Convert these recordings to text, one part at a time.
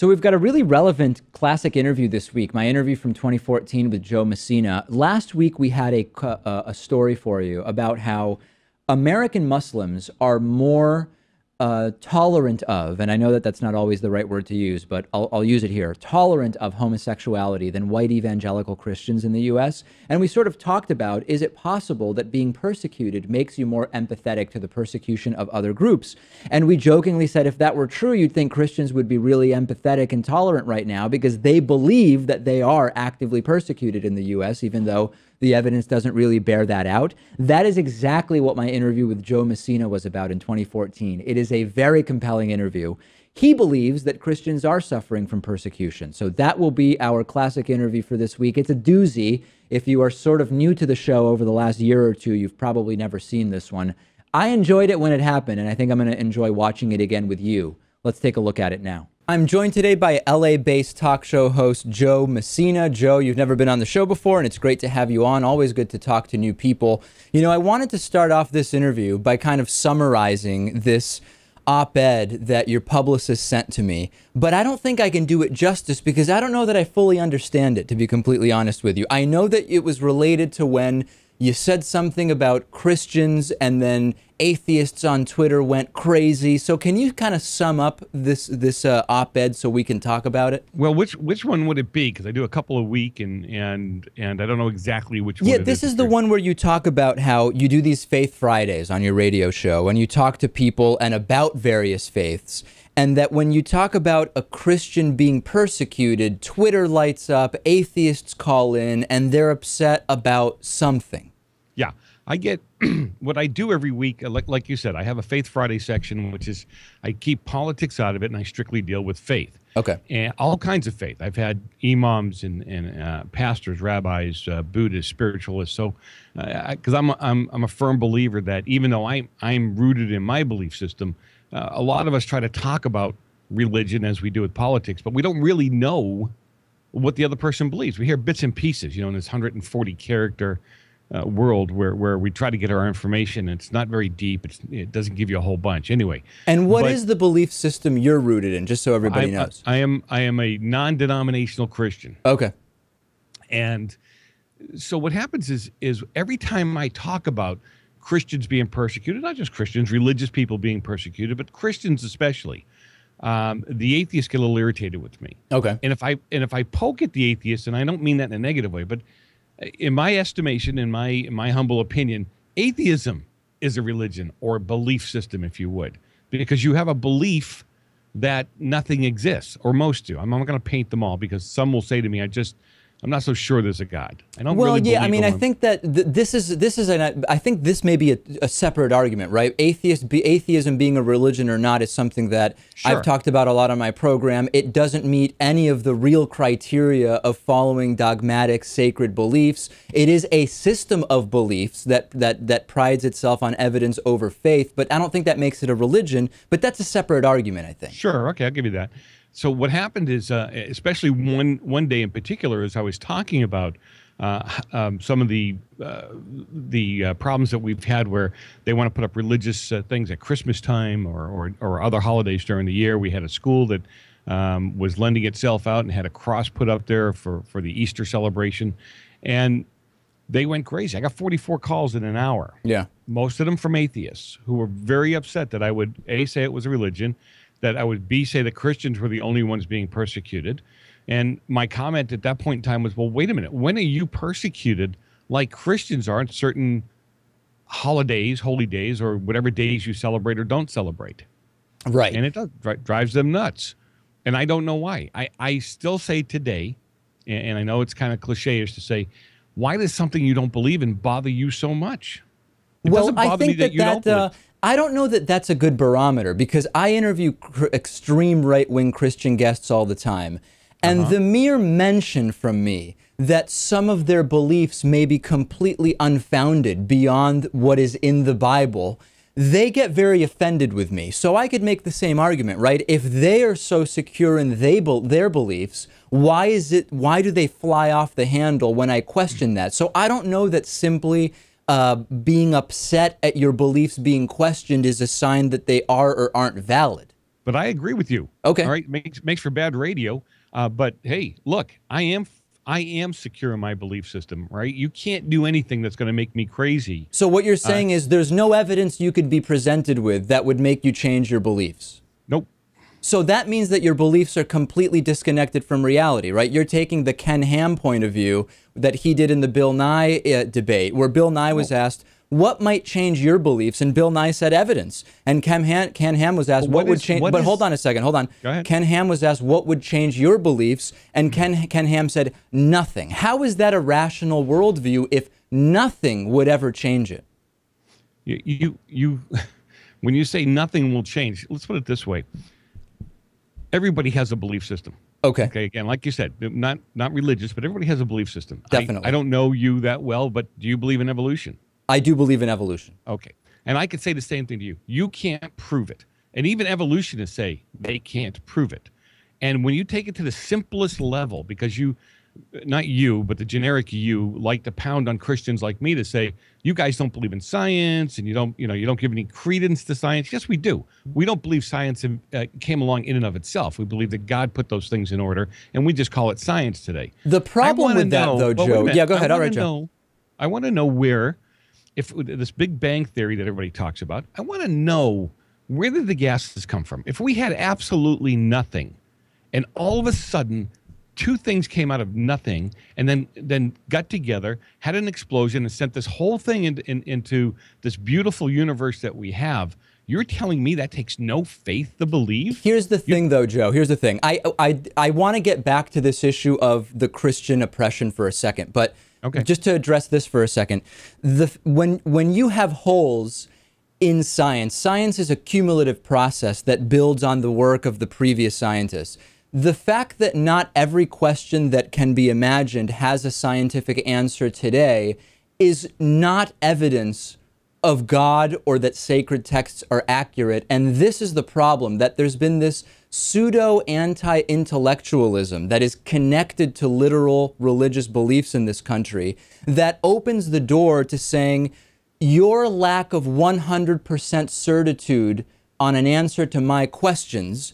So we've got a really relevant classic interview this week, my interview from 2014 with Joe Messina. Last week we had a story for you about how American Muslims are more tolerant of, and I know that that's not always the right word to use, but I'll use it here, tolerant of homosexuality than white evangelical Christians in the U.S. And we sort of talked about, is it possible that being persecuted makes you more empathetic to the persecution of other groups? And we jokingly said, if that were true, you'd think Christians would be really empathetic and tolerant right now because they believe that they are actively persecuted in the U.S., even though the evidence doesn't really bear that out. That is exactly what my interview with Joe Messina was about in 2014. It is a very compelling interview. He believes that Christians are suffering from persecution. So that will be our classic interview for this week. It's a doozy. If you are sort of new to the show over the last year or two, you've probably never seen this one. I enjoyed it when it happened, and I think I'm going to enjoy watching it again with you. Let's take a look at it now. I'm joined today by LA-based talk show host Joe Messina. Joe, you've never been on the show before, and it's great to have you on. Always good to talk to new people. You know, I wanted to start off this interview by kind of summarizing this op-ed that your publicist sent to me, but I don't think I can do it justice because I don't know that I fully understand it, to be completely honest with you. I know that it was related to when you said something about Christians and then atheists on Twitter went crazy. So can you kind of sum up this op-ed so we can talk about it? Well, which one would it be? Because I do a couple a week, and I don't know exactly which one. Yeah, this is the one where you talk about how you do these Faith Fridays on your radio show, and you talk to people and about various faiths, and that when you talk about a Christian being persecuted, Twitter lights up, atheists call in, and they're upset about something. Yeah, I get what I do every week. Like you said, I have a Faith Friday section, which is I keep politics out of it, and I strictly deal with faith. Okay. And all kinds of faith. I've had imams and pastors, rabbis, Buddhists, spiritualists. So, because I'm a firm believer that even though I'm rooted in my belief system, a lot of us try to talk about religion as we do with politics, but we don't really know what the other person believes. We hear bits and pieces, you know, in this 140 character world where we try to get our information. And it's not very deep. It doesn't give you a whole bunch anyway. And what is the belief system you're rooted in, just so everybody knows? I am a non-denominational Christian. Okay. And so what happens is every time I talk about Christians being persecuted, not just Christians, religious people being persecuted, but Christians especially, the atheists get a little irritated with me. Okay. And if I poke at the atheists, and I don't mean that in a negative way, but in my estimation, in my humble opinion, atheism is a religion or a belief system, if you would, because you have a belief that nothing exists, or most do. I'm not going to paint them all because some will say to me, I'm not so sure there's a God. I don't really believe I mean, I think that I think this may be a separate argument, right? Atheism being a religion or not is something that I've talked about a lot on my program. It doesn't meet any of the real criteria of following dogmatic, sacred beliefs. It is a system of beliefs that prides itself on evidence over faith, but I don't think that makes it a religion. But that's a separate argument, I think. Sure, okay, I'll give you that. So what happened is, especially one day in particular, as I was talking about some of the problems that we've had where they want to put up religious things at Christmas time or other holidays during the year. We had a school that was lending itself out and had a cross put up there for the Easter celebration, and they went crazy. I got 44 calls in an hour. Yeah, most of them from atheists who were very upset that I would A, say it was a religion, that I would B, say that Christians were the only ones being persecuted. And my comment at that point in time was, well, wait a minute. When are you persecuted like Christians are on certain holidays, holy days, or whatever days you celebrate or don't celebrate? Right. And it drives them nuts. And I don't know why. I still say today, and I know it's kind of cliche-ish to say, why does something you don't believe in bother you so much? It doesn't bother me that you don't believe. I don't know that that's a good barometer because I interview extreme right-wing Christian guests all the time. And the mere mention from me that some of their beliefs may be completely unfounded beyond what is in the Bible, they get very offended with me. So I could make the same argument, right? If they are so secure in their beliefs, why do they fly off the handle when I question that? So I don't know that simply being upset at your beliefs being questioned is a sign that they are or aren't valid. but I agree with you. Okay. All right. Makes for bad radio. But hey, look, I am secure in my belief system, right? You can't do anything that's going to make me crazy. So what you're saying is there's no evidence you could be presented with that would make you change your beliefs. Nope. So that means that your beliefs are completely disconnected from reality, right? You're taking the Ken Ham point of view that he did in the Bill Nye debate, where Bill Nye was asked, what might change your beliefs? And Bill Nye said evidence. And Ken Ham was asked, what would change? But hold on a second, hold on. Go ahead. Ken Ham was asked, what would change your beliefs? And Ken Ham said, nothing. How is that a rational worldview if nothing would ever change it? When you say nothing will change, let's put it this way. Everybody has a belief system. Okay. Okay. Again, like you said, not religious, but everybody has a belief system. Definitely. I don't know you that well, but do you believe in evolution? I do believe in evolution. Okay. And I could say the same thing to you. You can't prove it. And even evolutionists say they can't prove it. And when you take it to the simplest level, because not you, but the generic you like to pound on Christians like me to say, you guys don't believe in science and you don't give any credence to science. Yes, we do. We don't believe science came along in and of itself. We believe that God put those things in order, and we just call it science today. The problem with that, though, Joe. Yeah, go ahead. All right, Joe. I want to know where, if this Big Bang theory that everybody talks about, I want to know where did the gases come from? If we had absolutely nothing, and all of a sudden two things came out of nothing and then got together, had an explosion, and sent this whole thing into this beautiful universe that we have. You're telling me that takes no faith to believe? Here's the thing, though, Joe. Here's the thing. I want to get back to this issue of the Christian oppression for a second, but just to address this for a second, when you have holes in science, science is a cumulative process that builds on the work of the previous scientists. The fact that not every question that can be imagined has a scientific answer today is not evidence of God or that sacred texts are accurate. And this is the problem, that there's been this pseudo-anti-intellectualism that is connected to literal religious beliefs in this country that opens the door to saying your lack of 100% certitude on an answer to my questions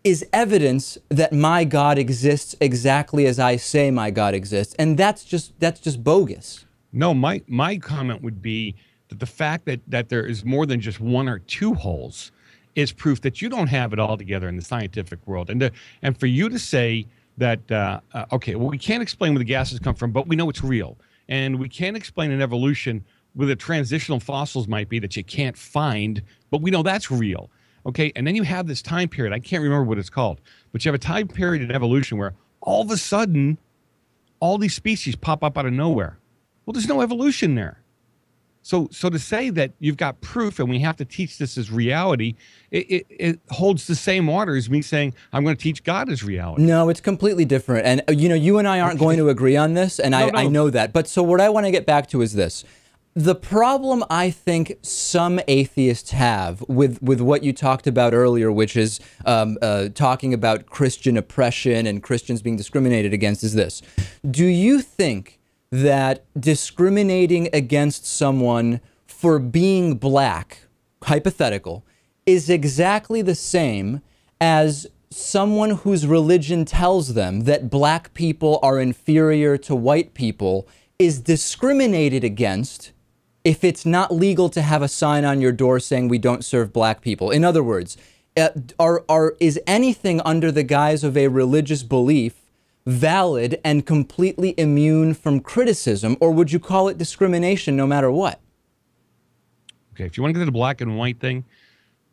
is evidence that my God exists exactly as I say my God exists. And that's just bogus. No, my comment would be that the fact that there is more than just one or two holes is proof that you don't have it all together in the scientific world. And for you to say that, okay, well, we can't explain where the gases come from, but we know it's real. And we can't explain an evolution where the transitional fossils might be that you can't find, but we know that's real. Okay, and then you have this time period, I can't remember what it's called, but you have a time period in evolution where all of a sudden, all these species pop up out of nowhere. Well, there's no evolution there. So to say that you've got proof and we have to teach this as reality, it holds the same water as me saying I'm going to teach God as reality. No, it's completely different. And you and I aren't going to agree on this, and I know that. But so what I want to get back to is this. The problem I think some atheists have with what you talked about earlier, which is talking about Christian oppression and Christians being discriminated against, is this. Do you think that discriminating against someone for being black, hypothetical, is exactly the same as someone whose religion tells them that black people are inferior to white people is discriminated against if it's not legal to have a sign on your door saying we don't serve black people? In other words, is anything under the guise of a religious belief valid and completely immune from criticism, or would you call it discrimination no matter what? Okay, if you want to get to the black and white thing,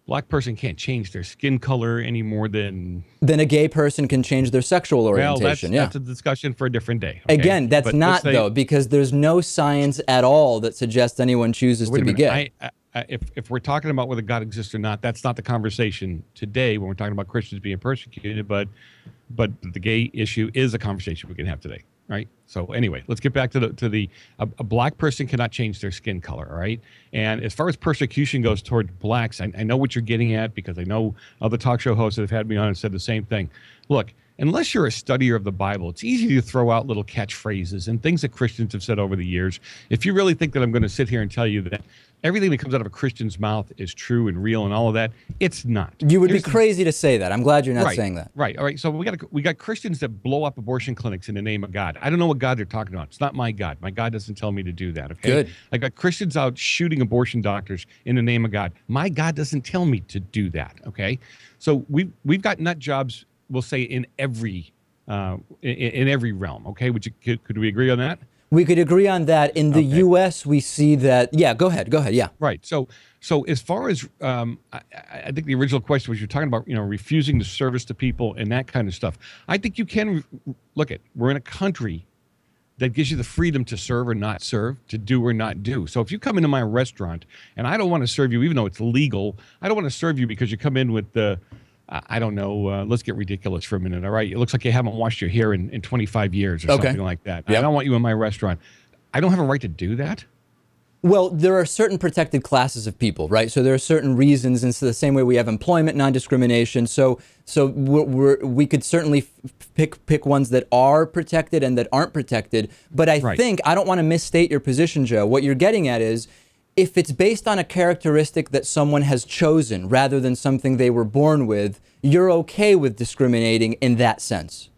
black person can't change their skin color any more than a gay person can change their sexual orientation. Well, that's a discussion for a different day. Okay? Again, that's not though, because there's no science at all that suggests anyone chooses to be gay. If we're talking about whether God exists or not, that's not the conversation today when we're talking about Christians being persecuted, but the gay issue is a conversation we can have today, right? So anyway, let's get back to a black person cannot change their skin color, all right? And as far as persecution goes toward blacks, I know what you're getting at, because I know other talk show hosts that have had me on and said the same thing. Look, unless you're a studier of the Bible, it's easy to throw out little catchphrases and things that Christians have said over the years. If you really think that I'm going to sit here and tell you that everything that comes out of a Christian's mouth is true and real and all of that. It's not. You would be crazy to say that. I'm glad you're not right, saying that. Right. All right. So we got Christians that blow up abortion clinics in the name of God. I don't know what God they're talking about. It's not my God. My God doesn't tell me to do that. Okay. Good. I got Christians out shooting abortion doctors in the name of God. My God doesn't tell me to do that. Okay. So we've got nut jobs, we'll say, in every realm. Okay. Could we agree on that? We could agree on that. In the U.S., we see that. Yeah, go ahead. Yeah. Right. So as far as I think the original question was, you're talking about, refusing to service to people and that kind of stuff. I think you can look at, we're in a country that gives you the freedom to serve or not serve, to do or not do. So if you come into my restaurant and I don't want to serve you, even though it's legal, I don't want to serve you because you come in with the, I don't know, let's get ridiculous for a minute, all right? It looks like you haven't washed your hair in 25 years or something like that. Yep. I don't want you in my restaurant. I don't have a right to do that? Well, there are certain protected classes of people, right? So there are certain reasons, and so the same way we have employment non-discrimination. So we could certainly pick ones that are protected and that aren't protected. But I think, I don't want to misstate your position, Joe. What you're getting at is, if it's based on a characteristic that someone has chosen rather than something they were born with, you're okay with discriminating in that sense.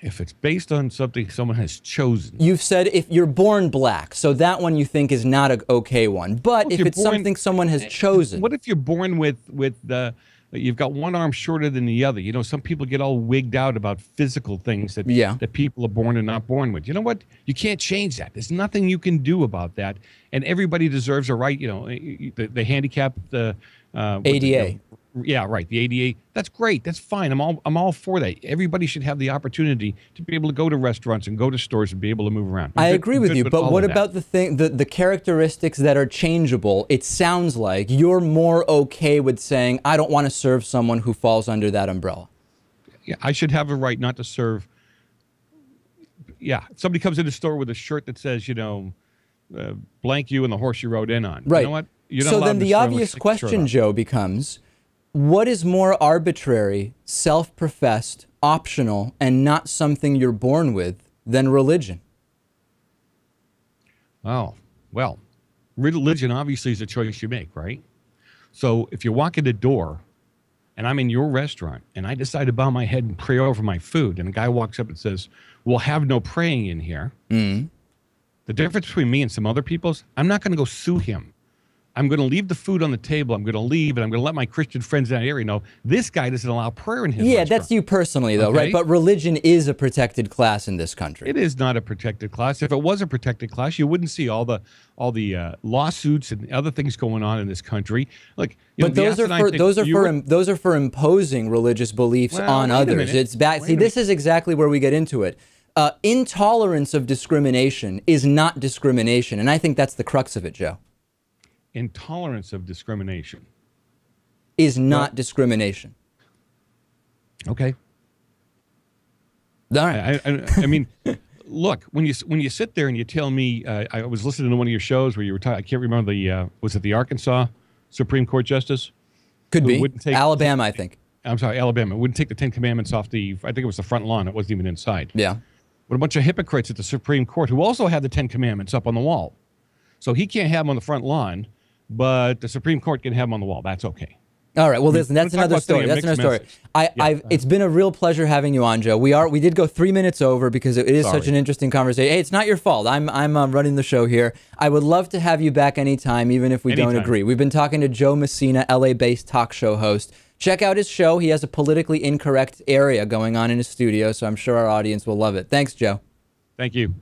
If it's based on something someone has chosen. You've said if you're born black, so that one you think is not an okay one. But if it's something someone has chosen. What if you're born with the, you've got one arm shorter than the other? Some people get all wigged out about physical things that people are born and not born with. You know what? You can't change that. There's nothing you can do about that. And everybody deserves a right, the handicapped, ADA. Yeah, right. The ADA. That's great. That's fine. I'm all for that. Everybody should have the opportunity to be able to go to restaurants and go to stores and be able to move around. I agree with you, but what about the characteristics that are changeable? It sounds like you're more okay with saying, I don't want to serve someone who falls under that umbrella. Yeah, I should have a right not to serve. Yeah, if somebody comes in the store with a shirt that says, blank you and the horse you rode in on. Right. You know what? So then the obvious question, Joe, becomes, what is more arbitrary, self-professed, optional, and not something you're born with than religion? Oh, well, religion obviously is a choice you make, right? So if you walk in the door and I'm in your restaurant and I decide to bow my head and pray over my food, and a guy walks up and says, we'll have no praying in here. Mm-hmm. The difference between me and some other people's, I'm not going to go sue him. I'm going to leave the food on the table. I'm going to leave, and I'm going to let my Christian friends in that area know this guy doesn't allow prayer in his restaurant. That's you personally, though, right? But religion is a protected class in this country. It is not a protected class. If it was a protected class, you wouldn't see all the lawsuits and other things going on in this country. Like, but those are for imposing religious beliefs on others. It's bad. See, this is exactly where we get into it. Intolerance of discrimination is not discrimination, and I think that's the crux of it, Joe. Intolerance of discrimination is not discrimination. Okay. All right. I mean, look, when you sit there and you tell me, I was listening to one of your shows where you were talking, I can't remember was it the Arkansas Supreme Court Justice? Could be. Alabama, I think. I'm sorry, Alabama. Wouldn't take the Ten Commandments off I think it was the front lawn. It wasn't even inside. Yeah. With a bunch of hypocrites at the Supreme Court who also had the Ten Commandments up on the wall. So he can't have them on the front lawn, but the Supreme Court can have them on the wall. That's okay. All right. Well, listen, that's another story. That's another story. It's been a real pleasure having you on, Joe. We did go 3 minutes over because it is such an interesting conversation. Hey, it's not your fault. I'm running the show here. I would love to have you back anytime, even if we don't agree. We've been talking to Joe Messina, LA-based talk show host. Check out his show. He has a politically incorrect area going on in his studio, so I'm sure our audience will love it. Thanks, Joe. Thank you.